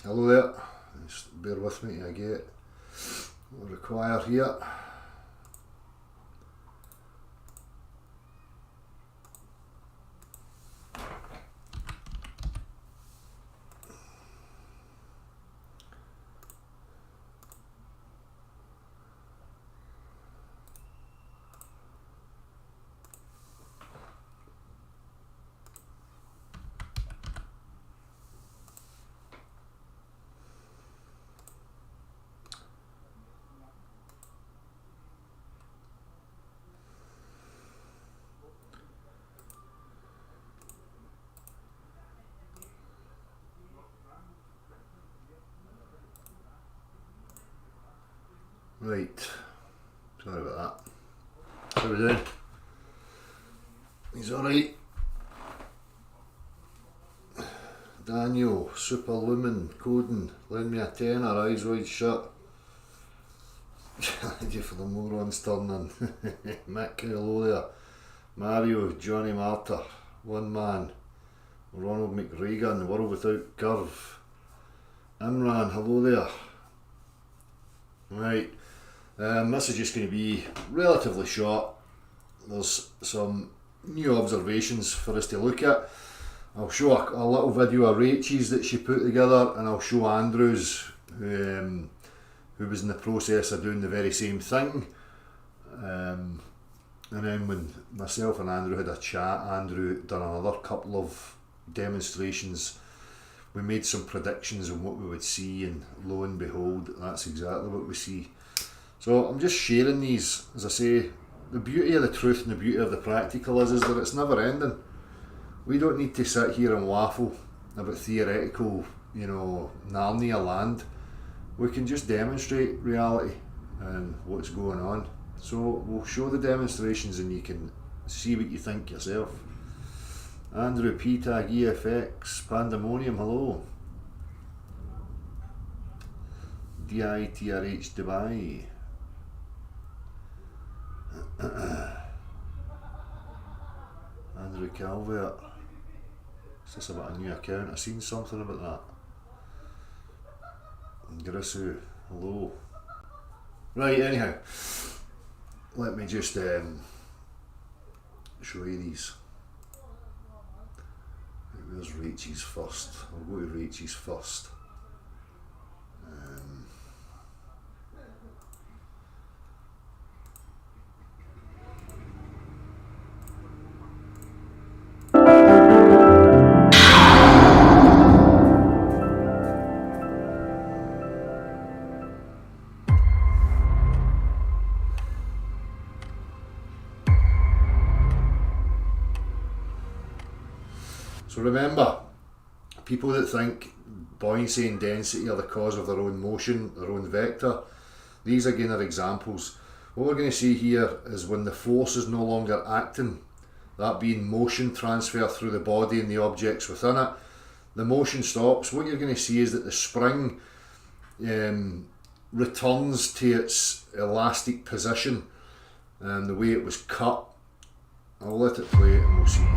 Hello there, just bear with me till I get what I require here. Right, sorry about that. How we doing? He's alright. Daniel, Super Lumen, Coden, lend me a tenner, eyes wide shut. Thank you for the morons turning. Mick, hello there. Mario, Johnny Martyr, One Man, Ronald McRegan, World Without Curve. Imran, hello there. Right. This is just going to be relatively short. There's some new observations for us to look at. I'll show a little video of Rachel's that she put together, and I'll show Andrew's, who was in the process of doing the very same thing. And then when myself and Andrew had a chat, Andrew done another couple of demonstrations. We made some predictions on what we would see, and lo and behold, that's exactly what we see. So I'm just sharing these. As I say, the beauty of the truth and the beauty of the practical is that it's never ending. We don't need to sit here and waffle about theoretical, Narnia land. We can just demonstrate reality and what's going on. So we'll show the demonstrations and you can see what you think yourself. Andrew P Tag EFX, Pandemonium, hello. DITRH Dubai. Andrew Calvert. Is this about a new account? I've seen something about that. Grissu, hello. Right, anyhow, let me just show you these. Where's Rachel's first? I'll go to Rachel's first. So remember, people that think buoyancy and density are the cause of their own motion, their own vector, these again are examples. What we're going to see here is when the force is no longer acting, that being motion transfer through the body and the objects within it, the motion stops. What you're going to see is that the spring returns to its elastic position and the way it was cut. I'll let it play and we'll see.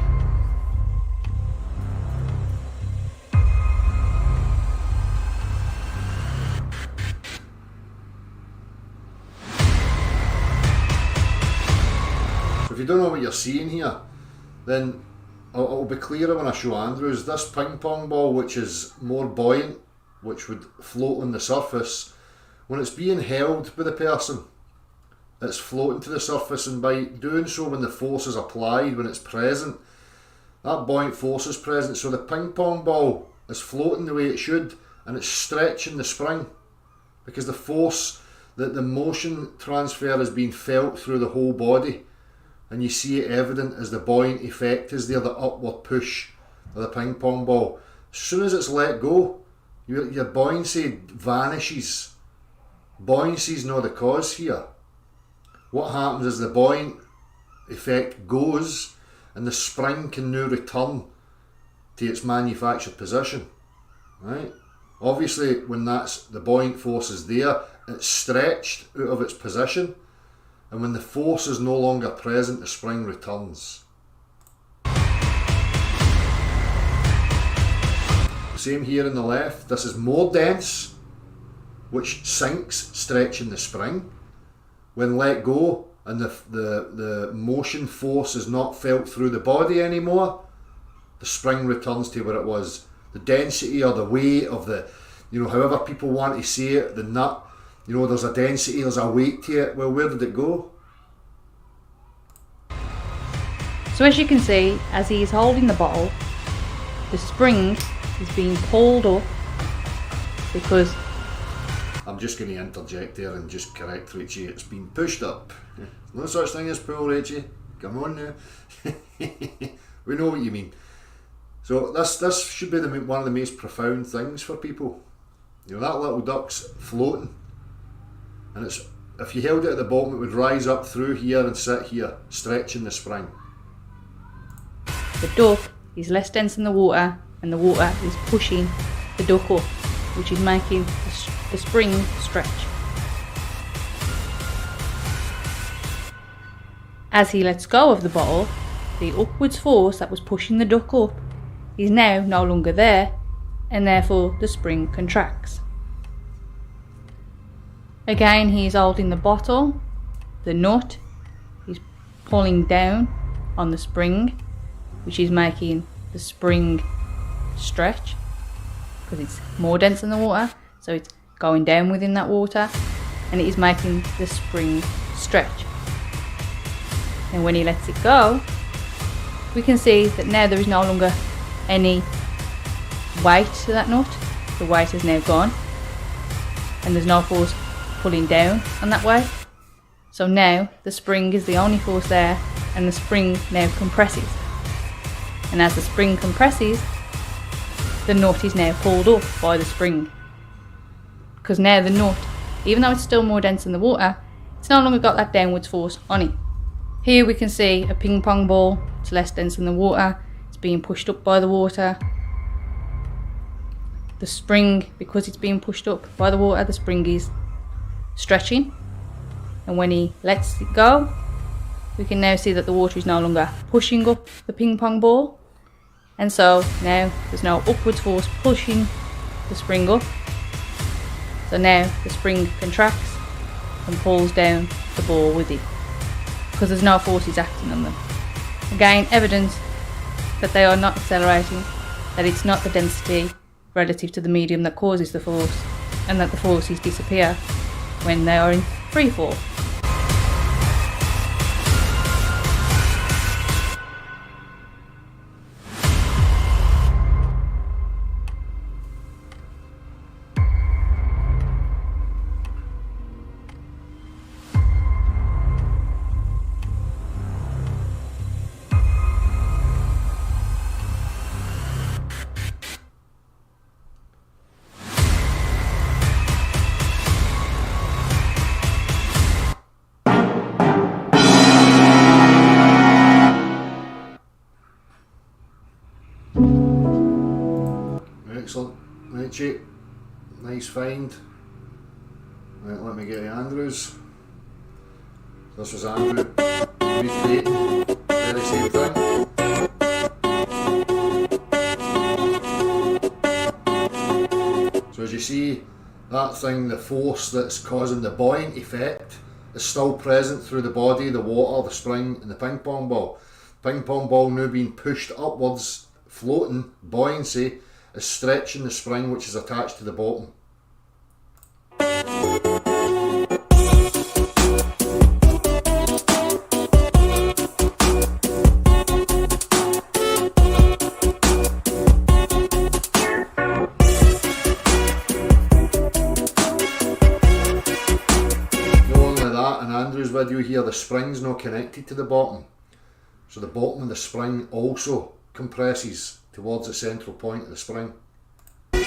If you don't know what you're seeing here, then it'll be clearer when I show Andrews. This ping pong ball, which is more buoyant, which would float on the surface, when it's being held by the person, it's floating to the surface, and by doing so, when the force is applied, when it's present, that buoyant force is present, so the ping pong ball is floating the way it should, and it's stretching the spring, because the force, the motion transfer is being felt through the whole body. And you see it evident as the buoyant effect is there, the upward push of the ping pong ball. As soon as it's let go, your buoyancy vanishes. Buoyancy is not the cause here. What happens is the buoyant effect goes and the spring can now return to its manufactured position. Right? Obviously, when the buoyant force is there, it's stretched out of its position. And when the force is no longer present, the spring returns. Same here on the left. This is more dense, which sinks, stretching the spring. When let go and the motion force is not felt through the body anymore, the spring returns to where it was. The density or the weight of the, however people want to say it, the nut, there's a density, there's a weight to it. Well, where did it go? So as you can see, as he is holding the bottle, the spring is being pulled up because... I'm just going to interject there and just correct Richie. It's been pushed up. No such thing as pull, Richie. Come on now. We know what you mean. So this should be one of the most profound things for people. That little duck's floating, and if you held it at the bottom, it would rise up through here and sit here, stretching the spring. The duck is less dense than the water, and the water is pushing the duck up, which is making the spring stretch. As he lets go of the bottle, the upwards force that was pushing the duck up is now no longer there, and therefore the spring contracts. Again, he is holding the bottle, the nut is pulling down on the spring, which is making the spring stretch because it's more dense than the water, so it's going down within that water, and it is making the spring stretch. And when he lets it go, we can see that now there is no longer any weight to that nut. The weight is now gone, and there's no force pulling down on that weight. So now the spring is the only force there, and the spring now compresses. And as the spring compresses, the nut is now pulled up by the spring. Because now the nut, even though it's still more dense than the water, it's no longer got that downwards force on it. Here we can see a ping pong ball. It's less dense than the water. It's being pushed up by the water. The spring, because it's being pushed up by the water, the spring is stretching. And when he lets it go, we can now see that the water is no longer pushing up the ping pong ball. And so now there's no upwards force pushing the spring up. So now the spring contracts and pulls down the ball with it, because there's no forces acting on them. Again, evidence that they are not accelerating, that it's not the density relative to the medium that causes the force, and that the forces disappear when they are in free fall. Excellent, Richie. Nice find. Right, let me get to Andrew's. This was Andrew recreating the very same thing. So as you see, that thing, the force that's causing the buoyant effect, is still present through the body, the water, the spring and the ping pong ball. Ping pong ball now being pushed upwards, floating, buoyancy, is stretching the spring which is attached to the bottom. Not only that, in Andrew's video here, the spring's not connected to the bottom. So the bottom of the spring also compresses towards the central point of the spring. You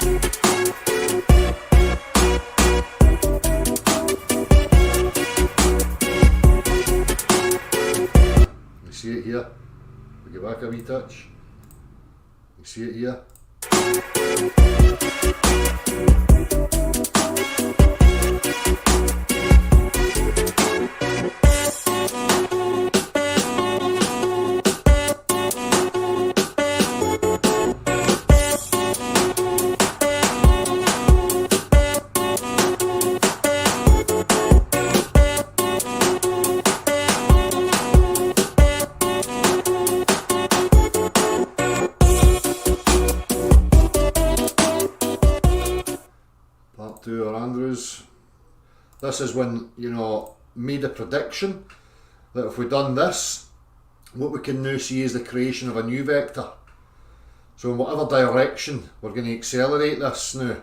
see it here? We go back a wee touch. You see it here? This is when, you know, made a prediction that if we done this, what we can now see is the creation of a new vector. So in whatever direction we're going to accelerate this now,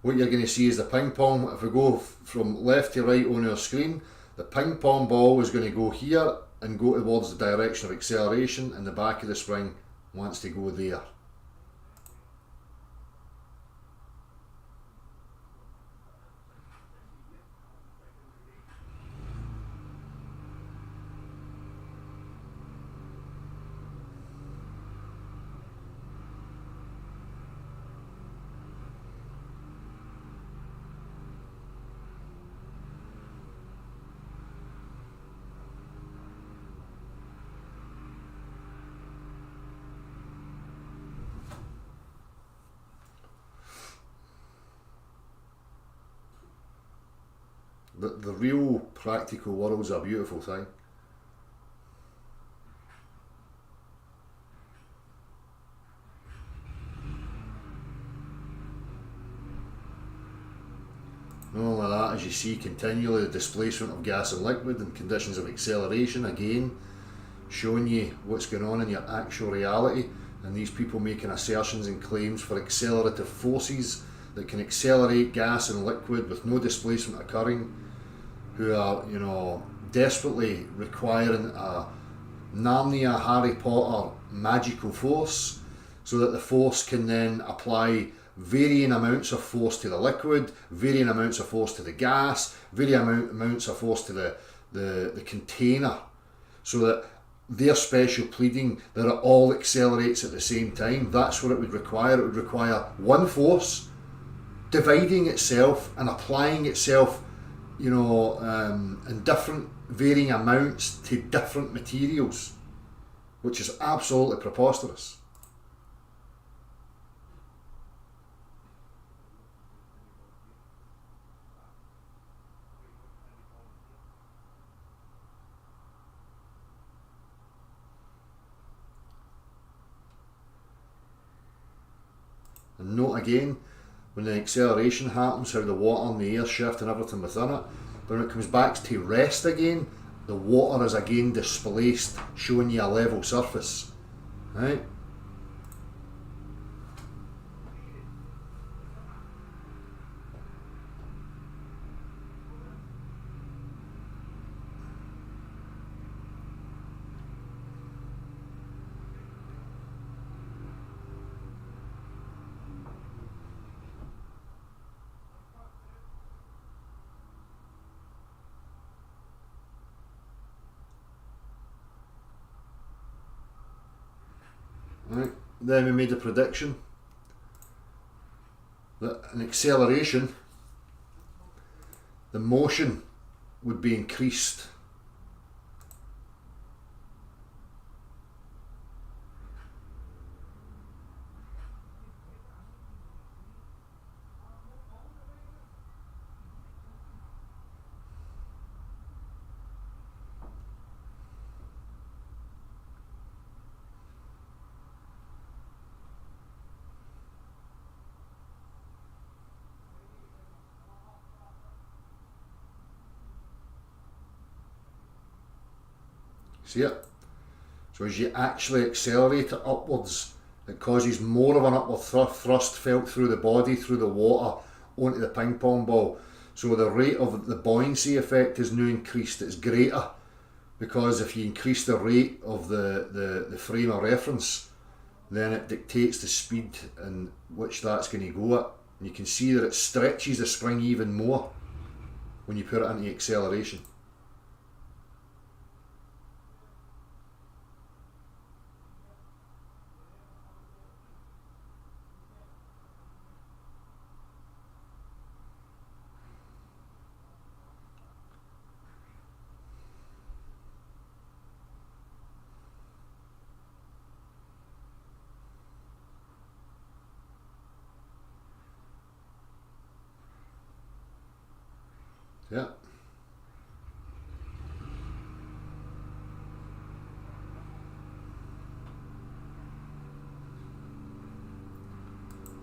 what you're going to see is the ping pong. If we go from left to right on our screen, the ping pong ball is going to go here and go towards the direction of acceleration, and the back of the spring wants to go there. The real practical world's a beautiful thing. Not only that, as you see continually the displacement of gas and liquid in conditions of acceleration, again showing you what's going on in your actual reality, and these people making assertions and claims for accelerative forces that can accelerate gas and liquid with no displacement occurring, who are, you know, desperately requiring a Narnia Harry Potter magical force, so that the force can then apply varying amounts of force to the liquid, varying amounts of force to the gas, varying amounts of force to the container, so that their special pleading that it all accelerates at the same time. That's what it would require. It would require one force dividing itself and applying itself, you know, in different varying amounts to different materials, which is absolutely preposterous. And note again, when the acceleration happens, how the water and the air shift and everything within it. But when it comes back to rest again, the water is again displaced, showing you a level surface. Right? Right. Then we made a prediction that an acceleration, the motion would be increased. See it? So as you actually accelerate it upwards, it causes more of an upward thrust felt through the body, through the water, onto the ping pong ball. So the rate of the buoyancy effect is now increased. It's greater, because if you increase the rate of the frame of reference, then it dictates the speed in which that's going to go at. And you can see that it stretches the spring even more when you put it into acceleration. Yeah.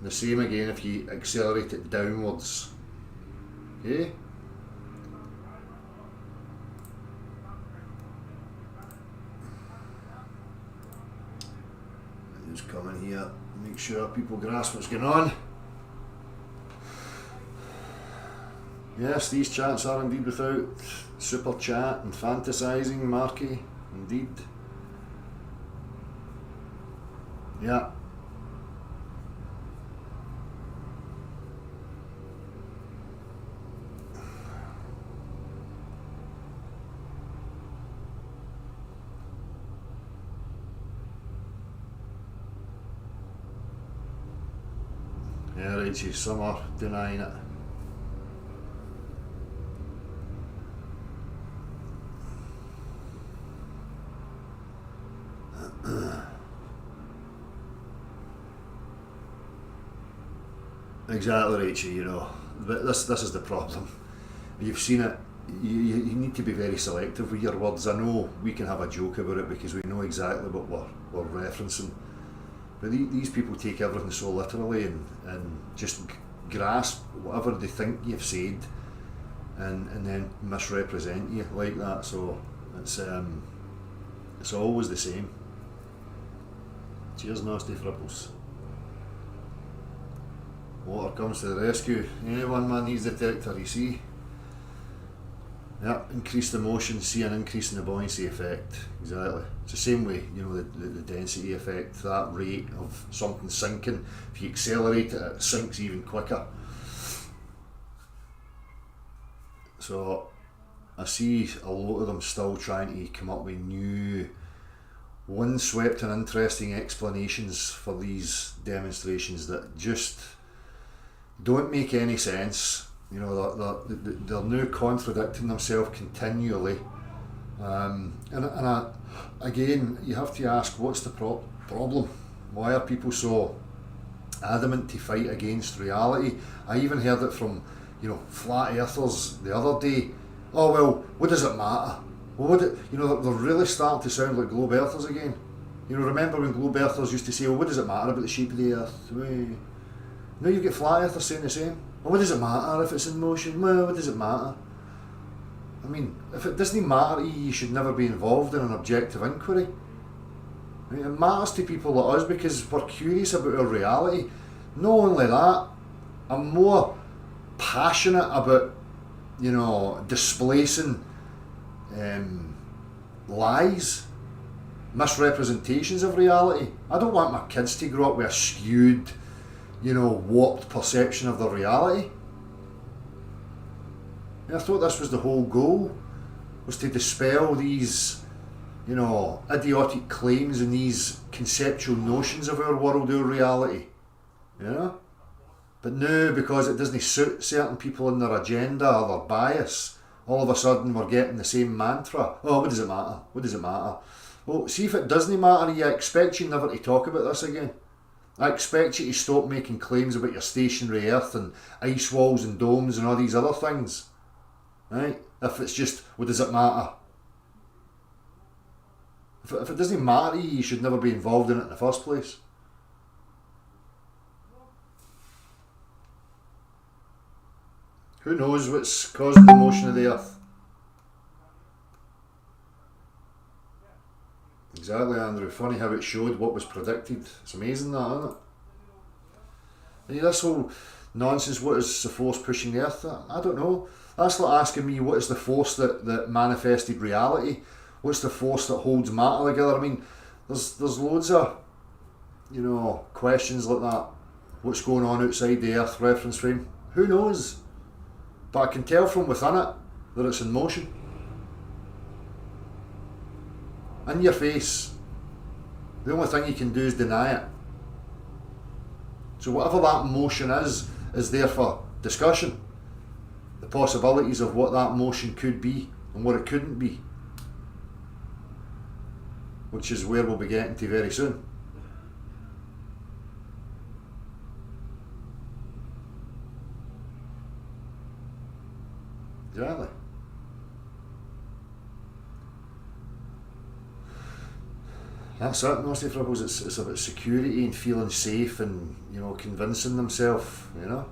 The same again if you accelerate it downwards. Okay? just come in here, make sure people grasp what's going on. Yes, these chats are indeed without super chat and fantasizing, Marky. Indeed. Yeah. Yeah, Richie, some are denying it. Exactly, Richie, you know. But this is the problem. You've seen it. You need to be very selective with your words. I know we can have a joke about it because we know exactly what we're referencing. But these people take everything so literally and just grasp whatever they think you've said and then misrepresent you like that. So it's always the same. Cheers, Nasty Fripples. Water comes to the rescue. One man needs the detector, you see. Yeah, increase the motion, see an increase in the buoyancy effect. Exactly. It's the same way, you know, the density effect, that rate of something sinking. If you accelerate it, it sinks even quicker. So I see a lot of them still trying to come up with new, windswept and interesting explanations for these demonstrations that just don't make any sense. You know, they're now contradicting themselves continually, again, you have to ask, what's the problem? Why are people so adamant to fight against reality? I even heard it from, you know, flat earthers the other day. Oh well, what does it matter? Well, they're really starting to sound like globe earthers again. You know, remember when globe earthers used to say, well, what does it matter about the shape of the earth? Now you get flat earthers saying the same. Well, what does it matter if it's in motion? Well, what does it matter? I mean, if it doesn't matter to you, you should never be involved in an objective inquiry. I mean, it matters to people like us because we're curious about our reality. Not only that, I'm more passionate about, you know, displacing lies, misrepresentations of reality. I don't want my kids to grow up with a skewed, you know, warped perception of the reality. I thought this was the whole goal, was to dispel these, you know, idiotic claims and these conceptual notions of our world, our reality, you know. But now, because it doesn't suit certain people in their agenda or their bias, all of a sudden we're getting the same mantra. Oh, what does it matter? What does it matter? Well, see, if it doesn't matter, I expect you never to talk about this again. I expect you to stop making claims about your stationary earth and ice walls and domes and all these other things. Right? If it's just, what does it matter? If it doesn't matter to you, you should never be involved in it in the first place. Who knows what's causing the motion of the earth? Exactly, Andrew. Funny how it showed what was predicted. It's amazing that, isn't it? And this whole nonsense, what is the force pushing the earth? I don't know. That's like asking me, what is the force that manifested reality? What's the force that holds matter together? I mean, there's loads of, you know, questions like that. What's going on outside the earth reference frame? Who knows? But I can tell from within it that it's in motion. In your face. The only thing you can do is deny it. So whatever that motion is there for discussion. The possibilities of what that motion could be and what it couldn't be. Which is where we'll be getting to very soon. Exactly. That's it, Nasty Fripples. It's about security and feeling safe and, you know, convincing themselves, you know.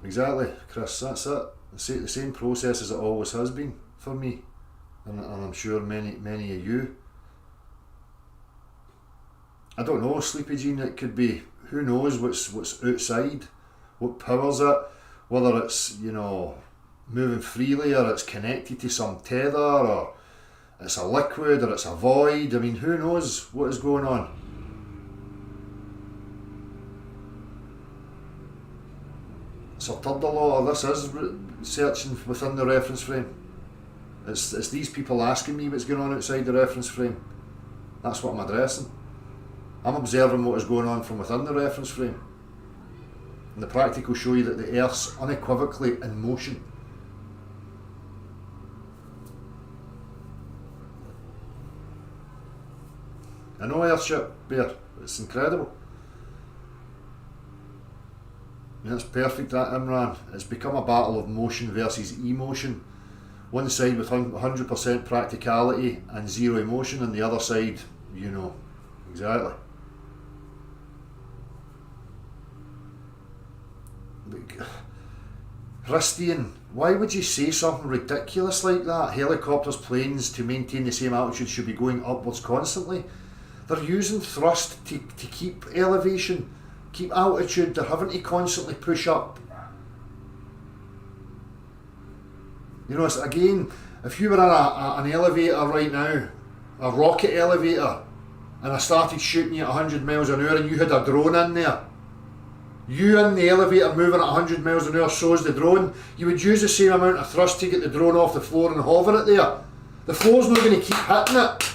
exactly, Chris. That's it. The same process as it always has been for me, and I'm sure many of you. I don't know, Sleepy Jean. It could be, who knows what's outside, what powers it, whether it's, you know, moving freely, or it's connected to some tether, or it's a liquid, or it's a void. I mean, who knows what is going on? So third a lot of this is searching within the reference frame. It's these people asking me what's going on outside the reference frame. That's what I'm addressing. I'm observing what is going on from within the reference frame. And the practical show you that the Earth's unequivocally in motion. I know Earthship, Bear. It's incredible. And that's perfect, that, Imran. It's become a battle of motion versus emotion. One side with 100% practicality and zero emotion, and the other side, you know, exactly. Christian, why would you say something ridiculous like that? Helicopters, planes, to maintain the same altitude should be going upwards constantly. They're using thrust to keep elevation, keep altitude. They're having to constantly push up. You know, it's, again, if you were in an elevator right now, a rocket elevator, and I started shooting you at 100 miles an hour and you had a drone in there, you in the elevator moving at 100 miles an hour, so is the drone, you would use the same amount of thrust to get the drone off the floor and hover it there. The floor's not going to keep hitting it.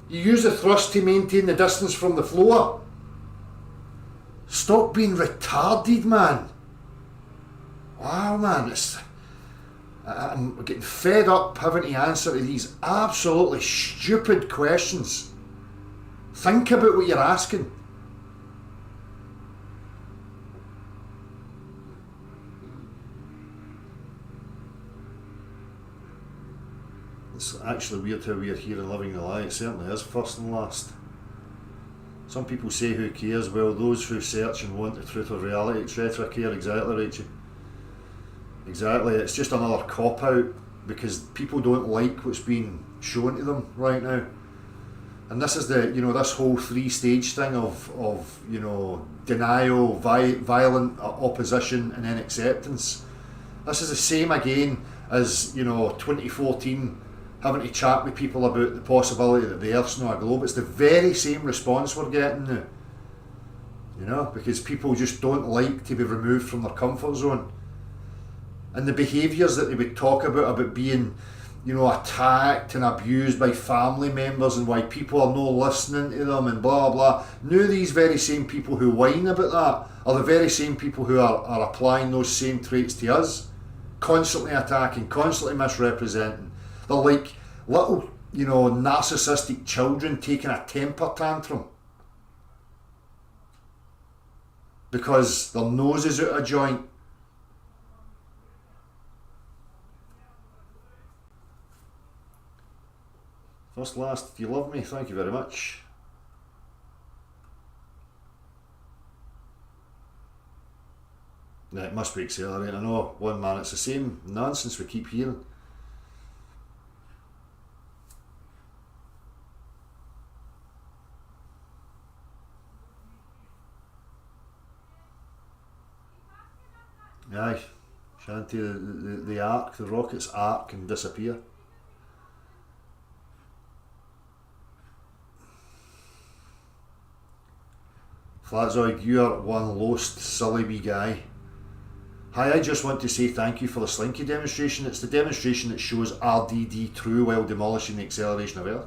You use the thrust to maintain the distance from the floor. Stop being retarded, man. Wow, man, I'm getting fed up having to answer to these absolutely stupid questions. Think about what you're asking. It's actually weird how we're here and living the lie. It certainly is first and last. Some people say, who cares? Well, those who search and want the truth of reality, etc. care. Exactly, Rachel. Exactly. It's just another cop-out because people don't like what's being shown to them right now. And this is the, you know, this whole three-stage thing of you know, denial, violent opposition, and then acceptance. This is the same again as, you know, 2014, having to chat with people about the possibility that the Earth's not a globe. It's the very same response we're getting now. You know, because people just don't like to be removed from their comfort zone. And the behaviours that they would talk about being, you know, attacked and abused by family members and why people are not listening to them and blah blah. Now these very same people who whine about that are the very same people who are applying those same traits to us. Constantly attacking, constantly misrepresenting. They're like little, you know, narcissistic children taking a temper tantrum because their nose is out of joint. First, last, do you love me? Thank you very much. Yeah, it must be accelerating. I know, one man, it's the same nonsense we keep hearing. Aye, Shanti, the arc, the rocket's arc can disappear. Flatzoid, you are one lost, silly wee guy. Hi, I just want to say thank you for the Slinky demonstration. It's the demonstration that shows RDD true while demolishing the acceleration of Earth.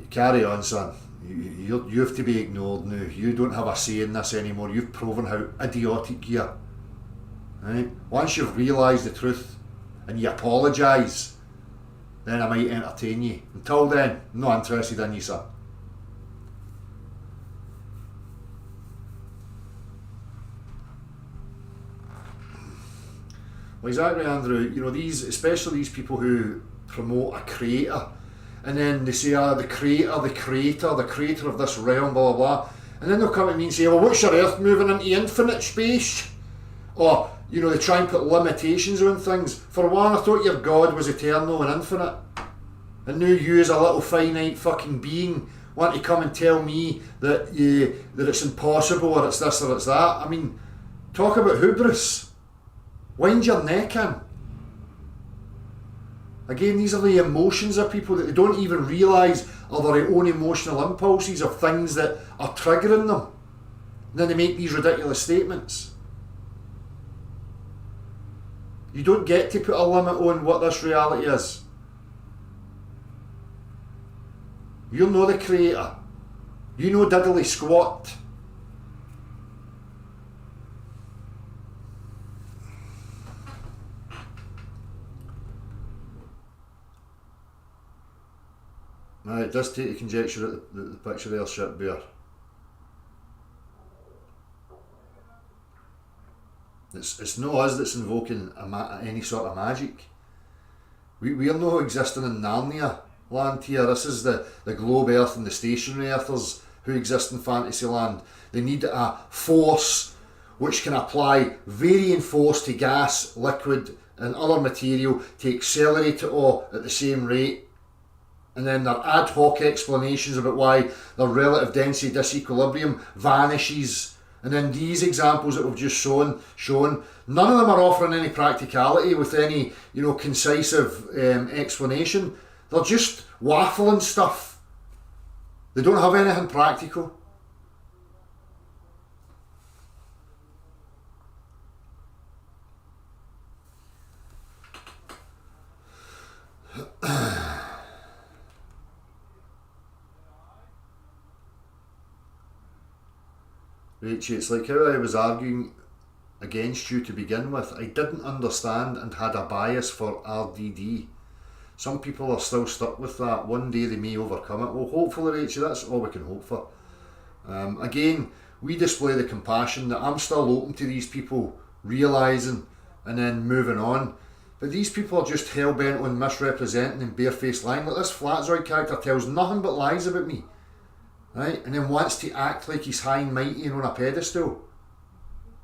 Carry on, son. You have to be ignored now. You don't have a say in this anymore. You've proven how idiotic you are. Right? Once you've realised the truth and you apologise, then I might entertain you. Until then, I'm not interested in you, son. Well, exactly, Andrew. You know, especially these people who promote a creator, and then they say, the creator of this realm, blah blah blah, and then they'll come to me and say, well, what's your Earth moving into infinite space? Or, you know, they try and put limitations on things. For one, I thought your God was eternal and infinite. And now you as a little finite fucking being want to come and tell me that that it's impossible or it's this or it's that. I mean, talk about hubris. Wind your neck in. Again, these are the emotions of people that they don't even realise are their own emotional impulses of things that are triggering them. And then they make these ridiculous statements. You don't get to put a limit on what this reality is. You're not the creator. You know diddly squat. Now it does take a conjecture at the picture there, shit bear. It's not us that's invoking any sort of magic. We're not existing in Narnia land here. This is the globe earth and the stationary earthers who exist in fantasy land. They need a force which can apply varying force to gas, liquid and other material to accelerate it all at the same rate. And then their ad hoc explanations about why their relative density disequilibrium vanishes. And then these examples that we've just shown, none of them are offering any practicality with any, you know, concisive explanation. They're just waffling stuff. They don't have anything practical. Rachie, it's like how I was arguing against you to begin with. I didn't understand and had a bias for RDD. Some people are still stuck with that. One day they may overcome it. Well, hopefully, Rachie, that's all we can hope for. Again, we display the compassion that I'm still open to these people realising and then moving on. But these people are just hell-bent on misrepresenting and barefaced lying. Like this Flatzoid character tells nothing but lies about me. Right? And then wants to act like he's high and mighty and on a pedestal.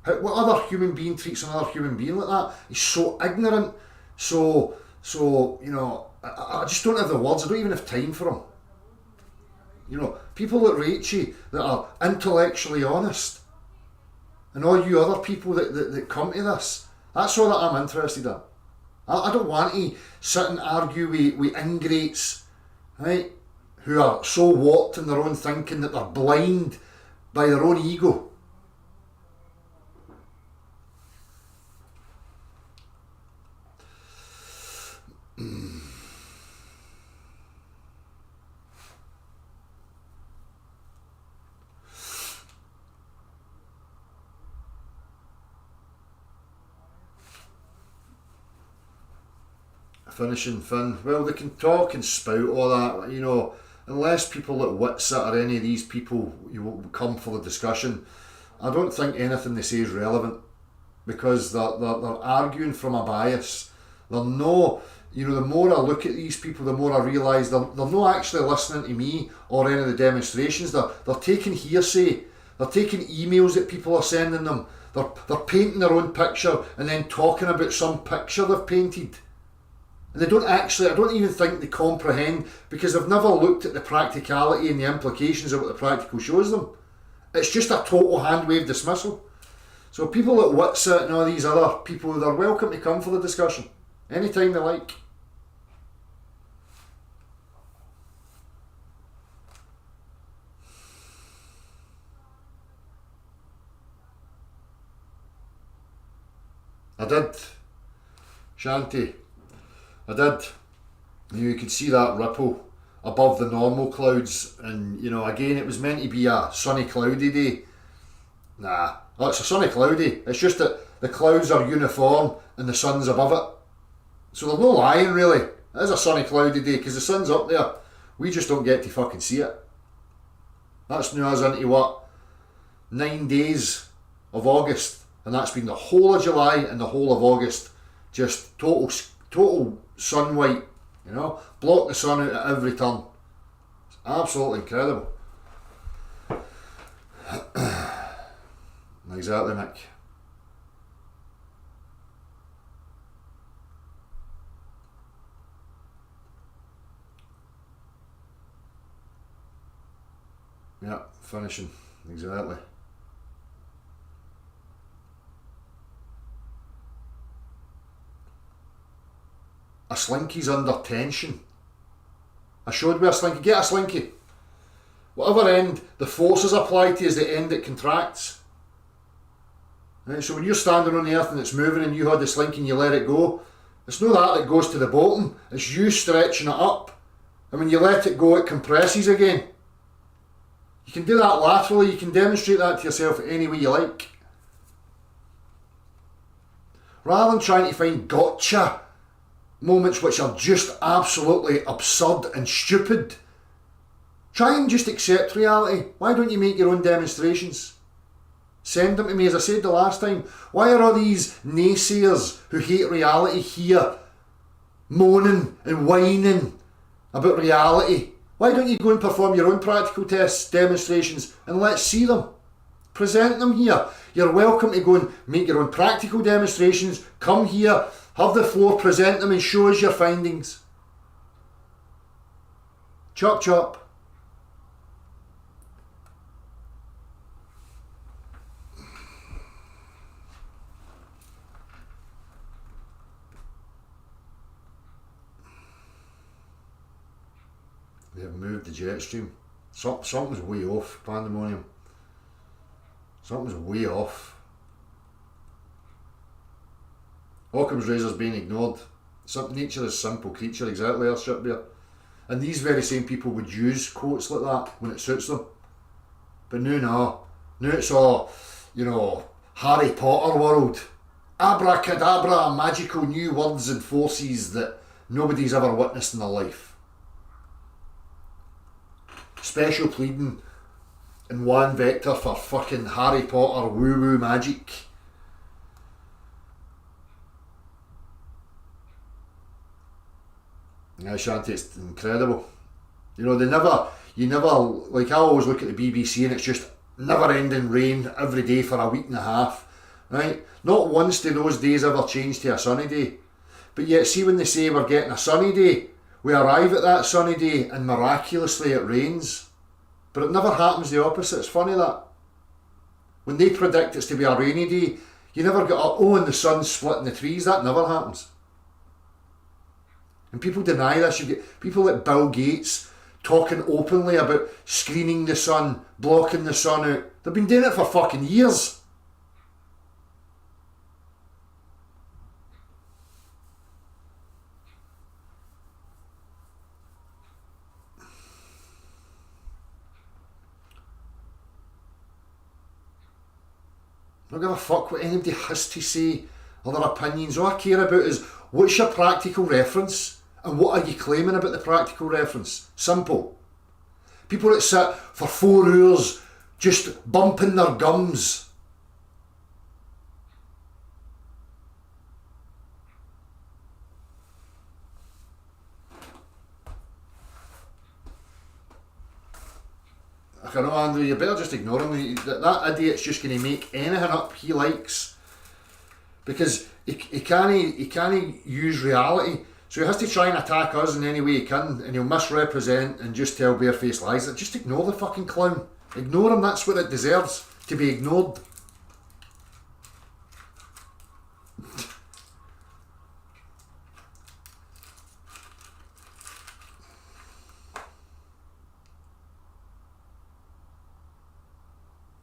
What other human being treats another human being like that? He's so ignorant, so you know, I just don't have the words. I don't even have time for him. You know, people like Rachie that are intellectually honest, and all you other people that come to this, that's all that I'm interested in. I don't want to sit and argue with ingrates, right, who are so warped in their own thinking that they're blind by their own ego. Finishing Finn, well, they can talk and spout all that, you know, unless people like Witsit or any of these people you will come for the discussion. I don't think anything they say is relevant, because they're arguing from a bias. They're no, you know, the more I look at these people, the more I realise they're not actually listening to me or any of the demonstrations. They're taking hearsay, they're taking emails that people are sending them, they're painting their own picture and then talking about some picture they've painted. And they don't actually, I don't even think they comprehend, because they've never looked at the practicality and the implications of what the practical shows them. It's just a total hand-wave dismissal. So people like Witsit and all these other people, they're welcome to come for the discussion anytime they like. I did, Shanti. I did. You could see that ripple above the normal clouds, and you know, again, it was meant to be a sunny, cloudy day. Nah, oh, it's a sunny, cloudy. It's just that the clouds are uniform and the sun's above it. So they're no lying, really. It is a sunny, cloudy day because the sun's up there. We just don't get to fucking see it. That's new us into what? 9 days of August, and that's been the whole of July and the whole of August. Just total sun white, you know, block the sun out at every turn. It's absolutely incredible. Exactly, Mick. Yeah, finishing. Exactly. A slinky's under tension. I showed me a slinky. Get a slinky. Whatever end the forces apply to is the end it contracts. Right, so when you're standing on the earth and it's moving and you hold the slinky and you let it go, it's not that goes to the bottom, it's you stretching it up. And when you let it go, it compresses again. You can do that laterally, you can demonstrate that to yourself any way you like. Rather than trying to find gotcha moments which are just absolutely absurd and stupid, try and just accept reality. Why don't you make your own demonstrations? Send them to me. As I said the last time, why are all these naysayers who hate reality here moaning and whining about reality? Why don't you go and perform your own practical tests, demonstrations, and let's see them? Present them here. You're welcome to go and make your own practical demonstrations. Come here, have the floor, present them and show us your findings. Chop chop. They have moved the jet stream. Something's way off, Pandemonium. Something's way off. Occam's razor's being ignored. Nature is a simple creature, exactly, our shipbear. And these very same people would use quotes like that when it suits them. But no. Now it's all, Harry Potter world. Abracadabra, magical new words and forces that nobody's ever witnessed in their life. Special pleading in one vector for fucking Harry Potter woo-woo magic. Yeah, Shanti, it's incredible. You never, like I always look at the BBC and it's just never-ending rain every day for a week and a half, right? Not once do those days ever change to a sunny day. But yet, see when they say we're getting a sunny day, we arrive at that sunny day and miraculously it rains. But it never happens the opposite. It's funny that. When they predict it's to be a rainy day, you never get up, and the sun's splitting the trees. That never happens. And people deny this. You get people like Bill Gates talking openly about screening the sun, blocking the sun out. They've been doing it for fucking years. I don't give a fuck what anybody has to say or their opinions. All I care about is what's your practical reference and what are you claiming about the practical reference? Simple. People that sit for 4 hours just bumping their gums. I know, Andrew, you better just ignore him. That idiot's just going to make anything up he likes. Because he can't use reality. So he has to try and attack us in any way he can, and he'll misrepresent and just tell barefaced lies. Just ignore the fucking clown. Ignore him, that's what it deserves, to be ignored.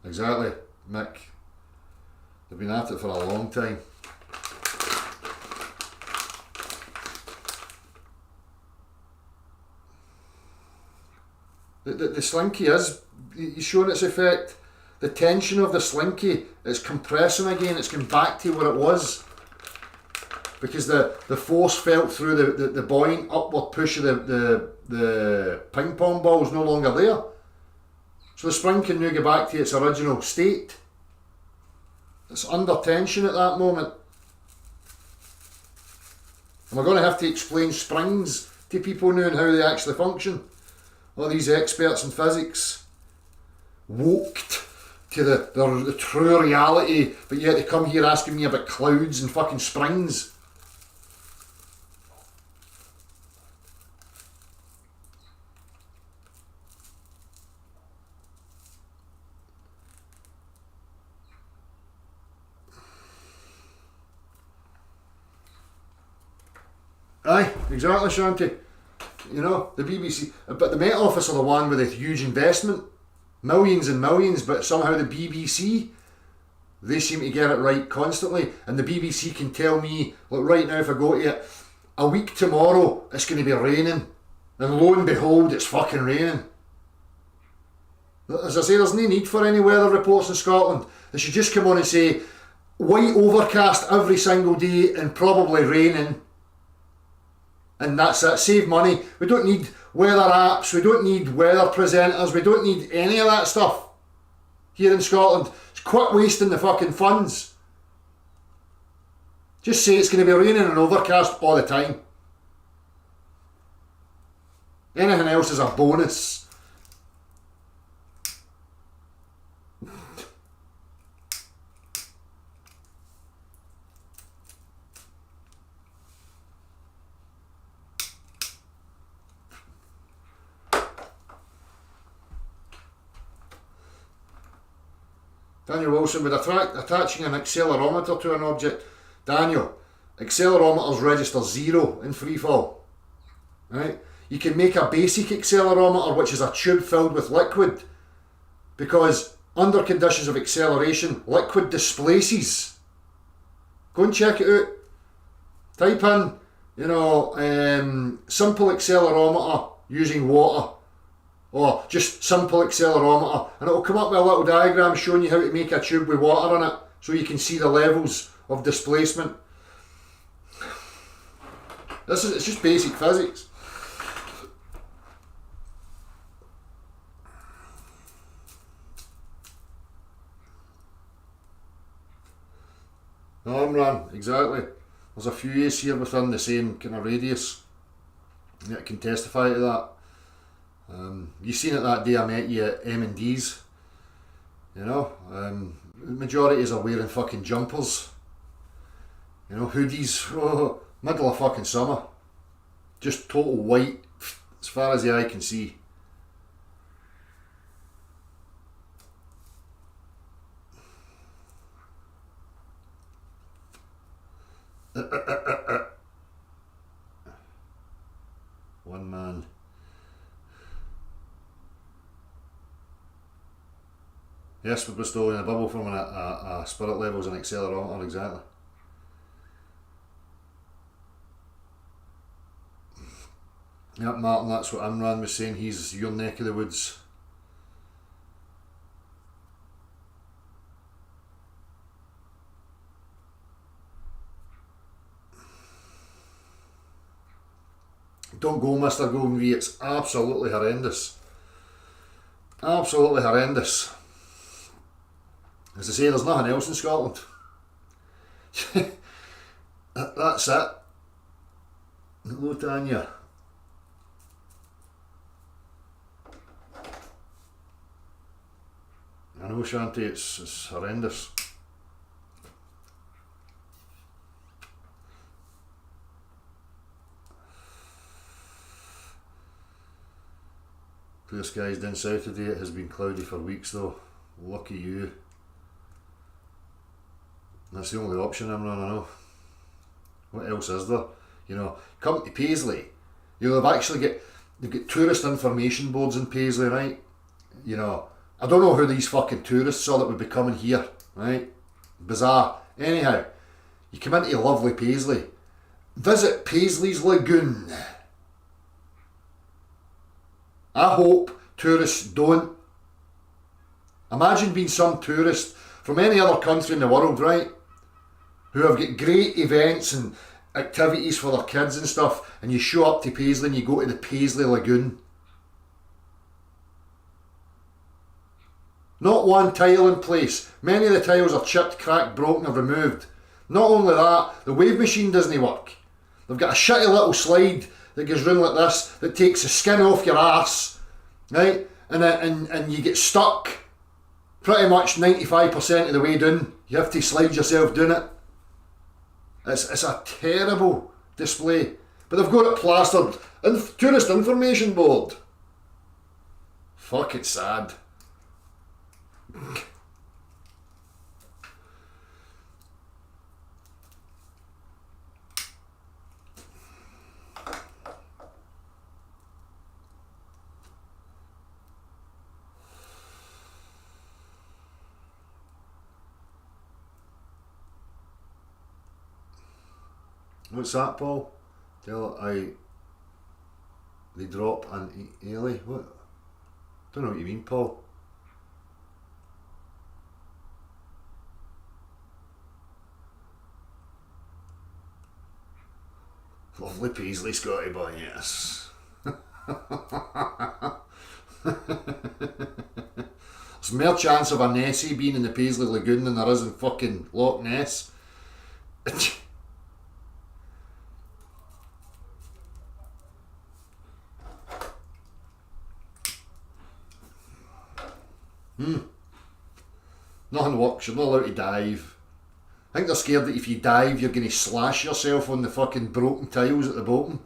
Exactly, Mick. They've been at it for a long time. The slinky is showing its effect. The tension of the slinky is compressing again. It's going back to where it was. Because the force felt through the buoyant upward push of the ping pong ball is no longer there. So the spring can now go back to its original state. It's under tension at that moment. And we're going to have to explain springs to people now and how they actually function. All these experts in physics, woked to the true reality, but yet they come here asking me about clouds and fucking springs. Aye, exactly, Shanty. You know, the BBC, but the Met Office are the one with a huge investment, millions and millions, but somehow the BBC, they seem to get it right constantly, and the BBC can tell me, look, right now if I go to it, a week tomorrow it's going to be raining, and lo and behold it's fucking raining. As I say, there's no need for any weather reports in Scotland. They should just come on and say, white overcast every single day and probably raining. And that's it. Save money. We don't need weather apps. We don't need weather presenters. We don't need any of that stuff here in Scotland. It's quit wasting the fucking funds. Just say it's going to be raining and overcast all the time. Anything else is a bonus. Daniel Wilson, with attaching an accelerometer to an object. Daniel, accelerometers register 0 in freefall. Right? You can make a basic accelerometer, which is a tube filled with liquid, because under conditions of acceleration, liquid displaces. Go and check it out. Type in, simple accelerometer using water, or just simple accelerometer, and it'll come up with a little diagram showing you how to make a tube with water in it, so you can see the levels of displacement. It's just basic physics. Armran, exactly. There's a few A's here within the same kind of radius that can testify to that. You seen it that day I met you at M&D's. You know, the majorities are wearing fucking jumpers. You know, hoodies, middle of fucking summer. Just total white, as far as the eye can see. One man. Yes, we're bestowing a bubble from a spirit levels and accelerometer, exactly. Yep, Martin, that's what Imran was saying. He's your neck of the woods. Don't go, Mr. Golden V. It's absolutely horrendous. Absolutely horrendous. As I say, there's nothing else in Scotland. That's it. Hello, Tanya. I know, Shanty, it's horrendous. Clear skies down south today. It has been cloudy for weeks though. Lucky you. That's the only option, Imran, I know. What else is there? You know, come to Paisley. You know, they've got tourist information boards in Paisley, right? You know, I don't know who these fucking tourists are that would be coming here, right? Bizarre. Anyhow, you come into lovely Paisley. Visit Paisley's Lagoon. I hope tourists don't. Imagine being some tourist from any other country in the world, right? Who have got great events and activities for their kids and stuff, and you show up to Paisley and you go to the Paisley Lagoon. Not one tile in place. Many of the tiles are chipped, cracked, broken or removed. Not only that, the wave machine doesn't work. They've got a shitty little slide that goes round like this that takes the skin off your arse, right? And you get stuck pretty much 95% of the way down. You have to slide yourself down it. It's a terrible display. But they've got it plastered. Tourist information board. Fuck, it's sad. What's that, Paul? They drop an Ailey. What? Don't know what you mean, Paul. Lovely Paisley, Scotty boy, yes. There's more chance of a Nessie being in the Paisley Lagoon than there is in fucking Loch Ness. Nothing works, you're not allowed to dive. I think they're scared that if you dive you're going to slash yourself on the fucking broken tiles at the bottom.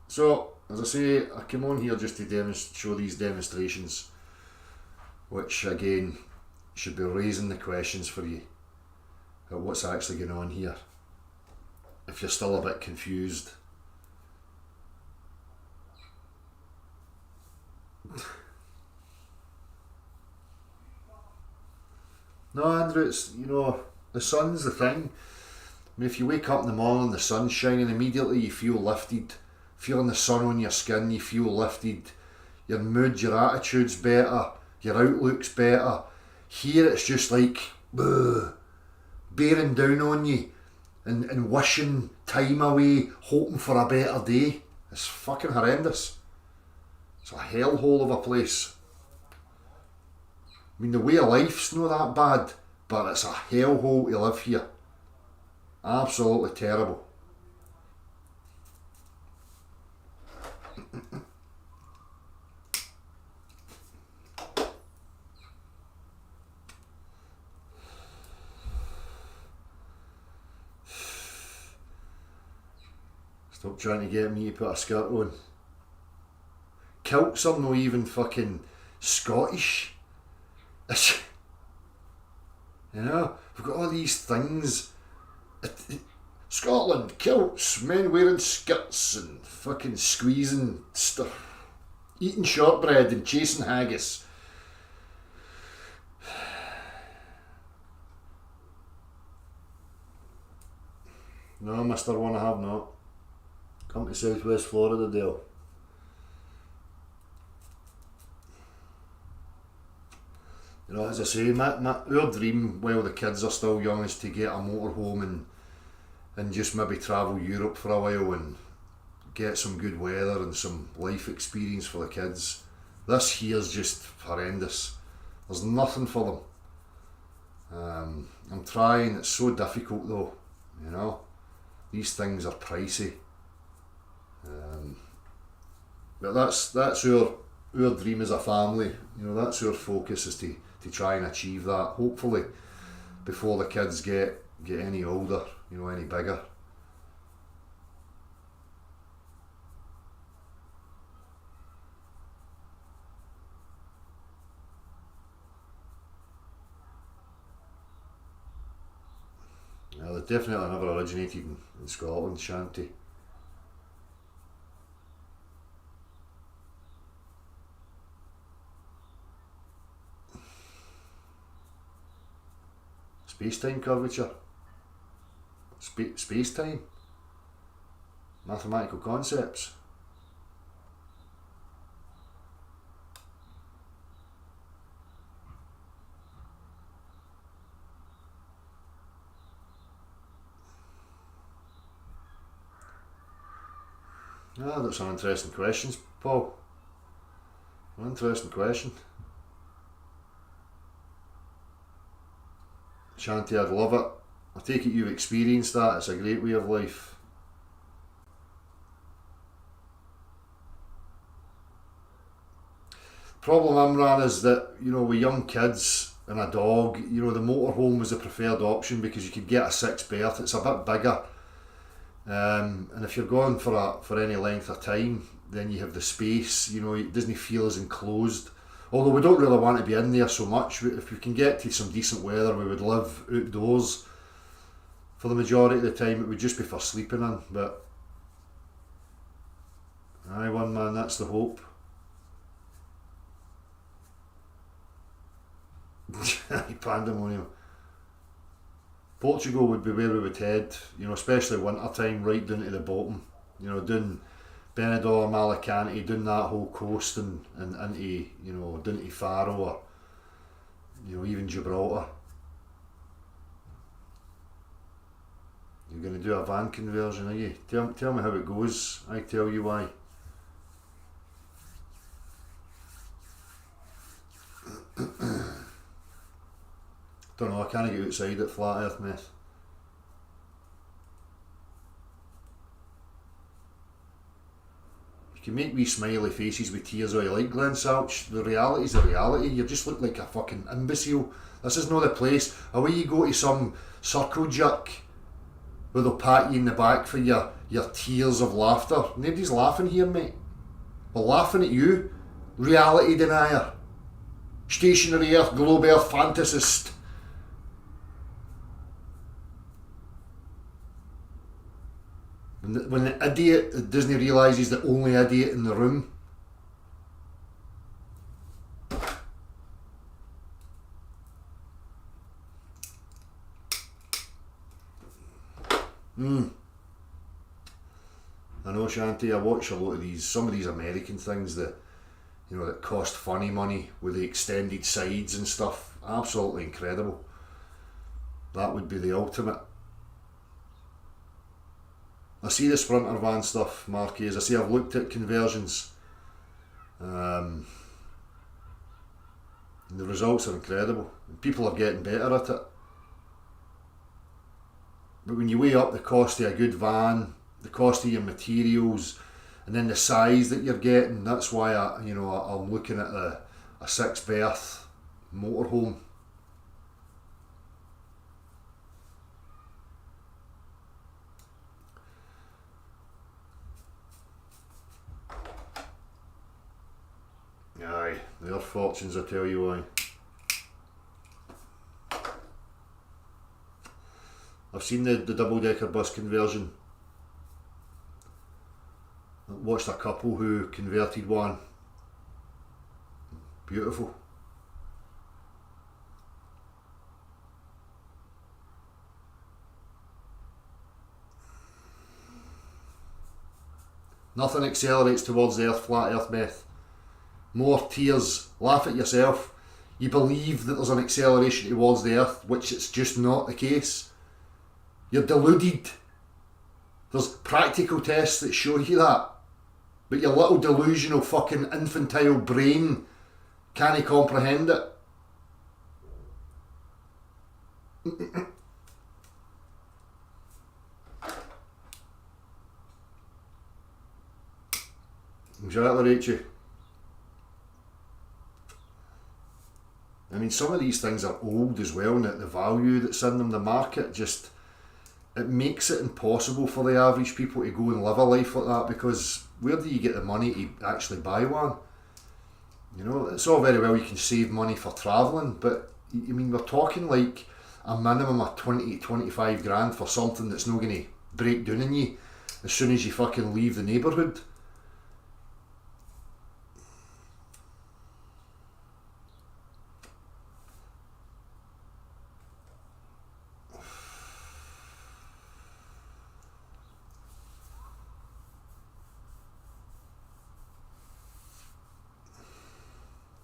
So, as I say, I came on here just to show these demonstrations, which again should be raising the questions for you at what's actually going on here. If you're still a bit confused. No, Andrew, it's, you know, the sun's the thing. I mean, if you wake up in the morning, the sun's shining, immediately you feel lifted. Feeling the sun on your skin, you feel lifted. Your mood, your attitude's better, your outlook's better. Here it's just like, bearing down on you and wishing time away, hoping for a better day. It's fucking horrendous. It's a hellhole of a place. I mean, the way of life's not that bad, but it's a hellhole to live here. Absolutely terrible. Stop trying to get me to put a skirt on. Kilts are not even fucking Scottish. You know, we've got all these things. Scotland, kilts, men wearing skirts and fucking squeezing stuff. Eating shortbread and chasing haggis. No, Mister One, I have not. Come to Southwest Florida, Dale. You know, as I say, our dream while the kids are still young is to get a motorhome and just maybe travel Europe for a while and get some good weather and some life experience for the kids. This here's just horrendous. There's nothing for them. I'm trying, it's so difficult though, you know. These things are pricey. But that's our dream as a family. You know, that's our focus, is to try and achieve that, hopefully before the kids get any older, you know, any bigger. Yeah, they definitely never originated in Scotland, Shanty. Space-time curvature. Space-time. Mathematical concepts. Ah, that's an interesting question, Paul. An interesting question. Shanty, I'd love it. I take it you've experienced that. It's a great way of life. Problem, Imran, is that, you know, with young kids and a dog, you know, the motorhome was the preferred option because you could get a 6-berth. It's a bit bigger. And if you're going for any length of time, then you have the space, you know, it doesn't feel as enclosed. Although we don't really want to be in there so much. If we can get to some decent weather, we would live outdoors For the majority of the time it would just be for sleeping in, but aye, one man, that's the hope. Pandemonium. Portugal would be where we would head, you know, especially winter time, right down to the bottom, you know, down Benidorm, Alicante, down that whole coast and into, you know, down to Faro or, you know, even Gibraltar. You're going to do a van conversion, are you? Tell me how it goes, I tell you why. Don't know, I can't get outside at Flat Earth Myth. You can make wee smiley faces with tears all you like, Glenn Salch. The reality's the reality. You just look like a fucking imbecile. This is not the place. Away you go to some circle jerk where they'll pat you in the back for your tears of laughter. Nobody's laughing here, mate. We're laughing at you. Reality denier. Stationary Earth, globe Earth fantasist. When the idiot doesn't realise he's the only idiot in the room. I know, Shanti, I watch a lot of these, some of these American things that, you know, that cost funny money with the extended sides and stuff. Absolutely incredible. That would be the ultimate. I see the Sprinter van stuff, Marquez. I see I've looked at conversions. And the results are incredible. People are getting better at it. But when you weigh up the cost of a good van, the cost of your materials, and then the size that you're getting, that's why I'm looking at a 6-berth motorhome. Aye, their fortunes, I tell you why. I've seen the double-decker bus conversion. I watched a couple who converted one. Beautiful. Nothing accelerates towards the Earth, Flat Earth Myth. More tears. Laugh at yourself. You believe that there's an acceleration towards the Earth, which it's just not the case. You're deluded. There's practical tests that show you that. But your little delusional fucking infantile brain can't comprehend it. Exactly, Rachel. I mean, some of these things are old as well, and the value that's in them, the market just, it makes it impossible for the average people to go and live a life like that, because where do you get the money to actually buy one? You know, it's all very well you can save money for travelling, but I mean, we're talking like a minimum of 20 to 25 grand for something that's not going to break down on you as soon as you fucking leave the neighbourhood.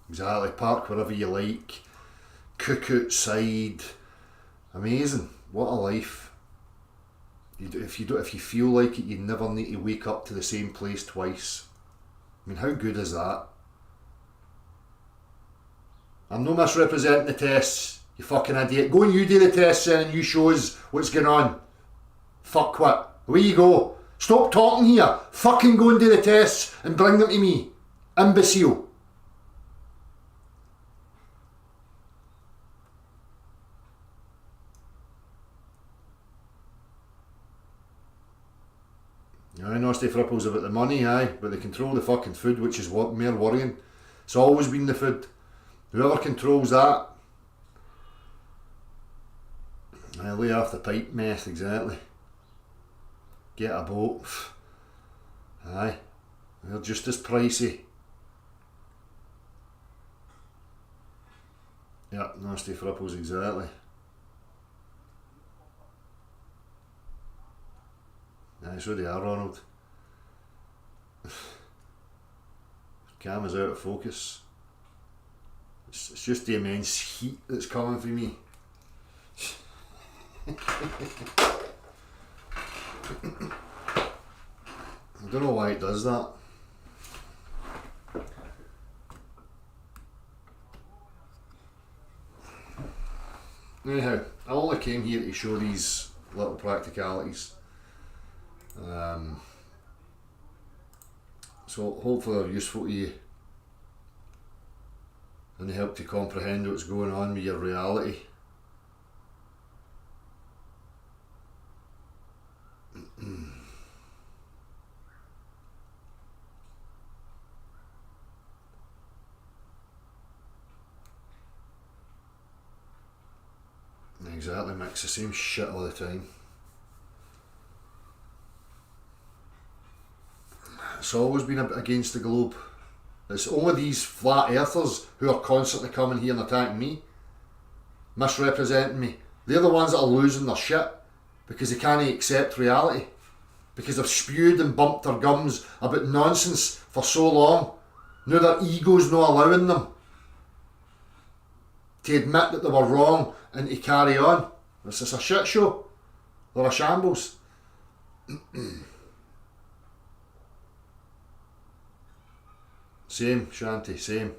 Exactly, park wherever you like, cook outside, amazing, what a life. If you feel like it, you never need to wake up to the same place twice. I mean, how good is that? I'm no misrepresenting the tests, you fucking idiot. Go and you do the tests then and you show us what's going on. Fuckwit, away you go. Stop talking here, fucking go and do the tests and bring them to me, imbecile. Aye, nasty fripples about the money, aye, but they control the fucking food, which is what mere worrying. It's always been the food. Whoever controls that. Aye, lay off the pipe meth, exactly. Get a boat. Aye, they're just as pricey. Yeah, nasty fripples, exactly. Aye, so they are, Ronald. Camera's out of focus. It's just the immense heat that's coming for me. I don't know why it does that. Anyhow, I only came here to show these little practicalities. So hopefully they're useful to you and they help to comprehend what's going on with your reality. Exactly, Mix, the same shit all the time. It's always been against the globe. It's only these flat earthers who are constantly coming here and attacking me, misrepresenting me. They're the ones that are losing their shit because they can't accept reality, because they've spewed and bumped their gums about nonsense for so long. Now their ego's not allowing them to admit that they were wrong and to carry on. It's just a shit show. They're a shambles. Same, Shanti, same.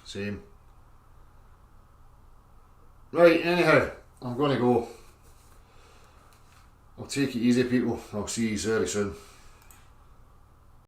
Same. Right, anyhow, I'm going to go. I'll take it easy, people. I'll see you very soon.